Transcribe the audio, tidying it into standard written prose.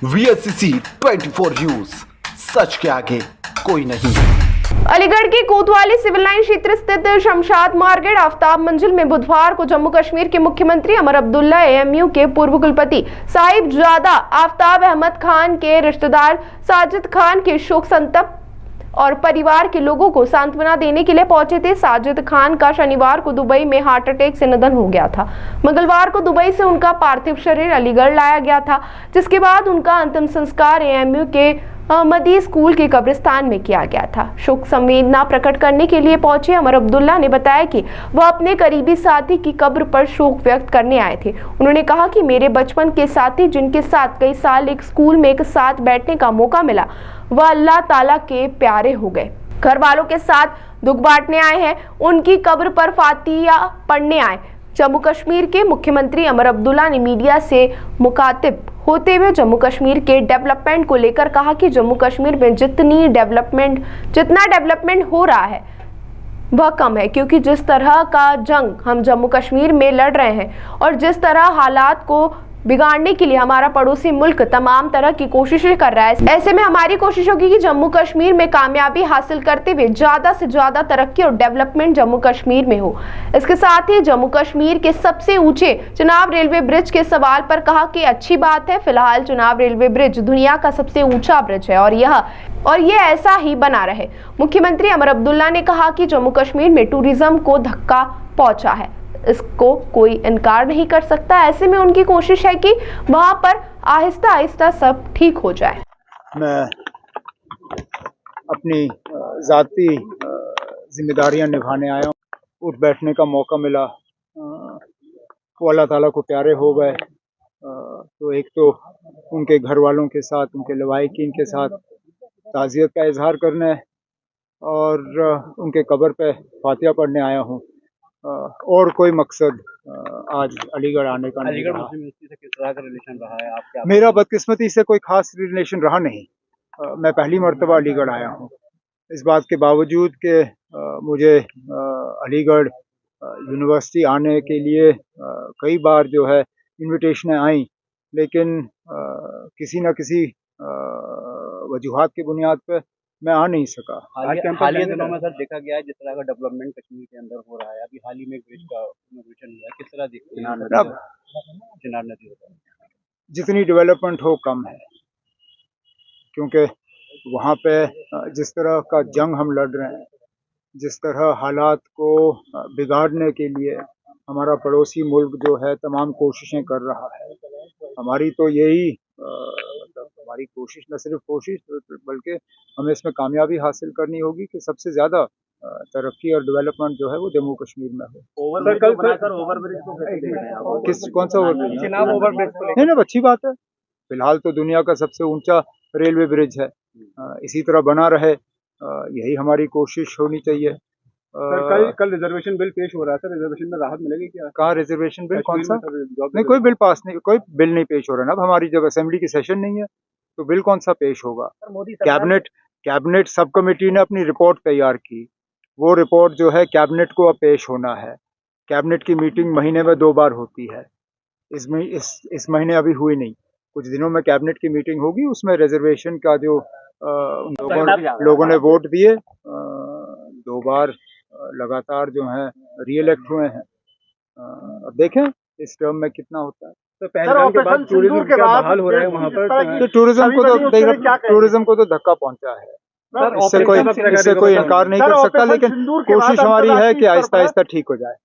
VSCC 24 news, सच के आगे कोई नहीं। अलीगढ़ के कोतवाली सिविल लाइन क्षेत्र स्थित शमशाद मार्केट आफ्ताब मंजिल में बुधवार को जम्मू कश्मीर के मुख्यमंत्री अमर अब्दुल्ला, AMU के पूर्व कुलपति साहिबजादा आफ्ताब अहमद खान के रिश्तेदार साजिद खान के शोक संतप्त और परिवार के लोगों को सांत्वना देने के लिए पहुंचे थे। साजिद खान का शनिवार को दुबई में हार्ट अटैक से निधन हो गया था। मंगलवार को दुबई से उनका पार्थिव शरीर अलीगढ़ लाया गया था, जिसके बाद उनका अंतिम संस्कार AMU के अहमदी स्कूल के कब्रिस्तान में किया गया था। शोक संवेदना प्रकट करने के लिए पहुंचे अमर अब्दुल्ला ने बताया कि वह अपने करीबी साथी की कब्र पर शोक व्यक्त करने आए थे। उन्होंने कहा कि मेरे बचपन के साथी, जिनके साथ कई साल एक स्कूल में एक साथ बैठने का मौका मिला, वह अल्लाह ताला के प्यारे हो गए। घर वालों के साथ दुख बांटने आए हैं, उनकी कब्र पर फातिहा पढ़ने आए। जम्मू कश्मीर के मुख्यमंत्री अमर अब्दुल्ला ने मीडिया से मुखातिब होते हुए जम्मू कश्मीर के डेवलपमेंट को लेकर कहा कि जम्मू कश्मीर में जितना डेवलपमेंट हो रहा है वह कम है, क्योंकि जिस तरह का जंग हम जम्मू कश्मीर में लड़ रहे हैं और जिस तरह हालात को बिगाड़ने के लिए हमारा पड़ोसी मुल्क तमाम तरह की कोशिशें कर रहा है। ऐसे में हमारी कोशिश होगी कि जम्मू कश्मीर में कामयाबी हासिल करते हुए ज्यादा से ज्यादा तरक्की और डेवलपमेंट जम्मू कश्मीर में हो। इसके साथ ही जम्मू कश्मीर के सबसे ऊंचे चुनाव रेलवे ब्रिज के सवाल पर कहा कि अच्छी बात है, फिलहाल चुनाव रेलवे ब्रिज दुनिया का सबसे ऊंचा ब्रिज है और यह ऐसा ही बना रहे। मुख्यमंत्री अमर अब्दुल्ला ने कहा कि जम्मू कश्मीर में टूरिज्म को धक्का पहुंचा है, इसको कोई इनकार नहीं कर सकता। ऐसे में उनकी कोशिश है कि वहां पर आहिस्ता आहिस्ता सब ठीक हो जाए। मैं अपनी ज़ाती जिम्मेदारियां निभाने आया हूँ। उठ बैठने का मौका मिला, वो अल्लाह ताला को प्यारे हो गए। तो एक तो उनके घर वालों के साथ, उनके लवाहिकीन के साथ ताज़ियत का इजहार करने और उनके कब्र पे फातिहा पढ़ने आया हूँ। और कोई मकसद आज अलीगढ़ आने का नहीं रहा। से किस तरह का रिलेशन रहा है आपका? मेरा बदकिस्मती से कोई खास रिलेशन रहा नहीं। मैं पहली मर्तबा अलीगढ़ आया हूँ। इस बात के बावजूद कि मुझे अलीगढ़ यूनिवर्सिटी आने के लिए कई बार जो है इनविटेशनें आई, लेकिन किसी न किसी वजूहात की बुनियाद पर मैं आ नहीं सका। हालिया दिनों में सर देखा गया है जिस तरह का डेवलपमेंट कश्मीर के अंदर हो रहा है। अभी हाल ही में एक ब्रिज का इनॉग्रेशन हुआ है, किस तरह देखते हैं? चिनाब नदी होता है, जितनी डेवलपमेंट हो कम है, क्योंकि वहाँ पे जिस तरह का जंग हम लड़ रहे हैं, जिस तरह हालात को बिगाड़ने के लिए हमारा पड़ोसी मुल्क जो है तमाम कोशिशें कर रहा है। हमारी तो यही हमारी कोशिश, न सिर्फ कोशिश बल्कि हमें इसमें कामयाबी हासिल करनी होगी कि सबसे ज़्यादा तरक्की और डेवलपमेंट जो है वो जम्मू कश्मीर में हो। ओवरब्रिज को किस कौन सा ओवरब्रिज? चिनाब ओवरब्रिज नहीं, अच्छी बात है। फिलहाल तो दुनिया का सबसे ऊंचा रेलवे ब्रिज है, इसी तरह बना रहे, यही हमारी कोशिश होनी चाहिए। कल रिजर्वेशन बिल पेश हो रहा है सर, रिजर्वेशन में राहत मिलेगी क्या? कहाँ रिजर्वेशन बिल? कौन सा? नहीं, कोई बिल पास नहीं, कोई बिल नहीं पेश हो रहा है ना। अब हमारी जब असेंबली की सेशन नहीं है तो बिल कौन सा पेश होगा? कैबिनेट सब कमेटी ने अपनी रिपोर्ट तैयार की, वो रिपोर्ट जो है कैबिनेट को अब पेश होना है। कैबिनेट की मीटिंग महीने में 2 बार होती है, इस महीने अभी हुई नहीं। कुछ दिनों में कैबिनेट की मीटिंग होगी, उसमें रिजर्वेशन का जो लोगों ने वोट दिए, 2 बार लगातार जो है री-इलेक्ट हुए हैं। अब देखें इस टर्म में कितना होता है। तो पहले के बाद टूरिज्म का बहाल हो रहा है वहाँ पर, तो टूरिज्म को तो धक्का पहुंचा है। इससे कोई इनकार नहीं कर सकता, लेकिन कोशिश हमारी है कि आहिस्ता आहिस्ता ठीक हो जाए।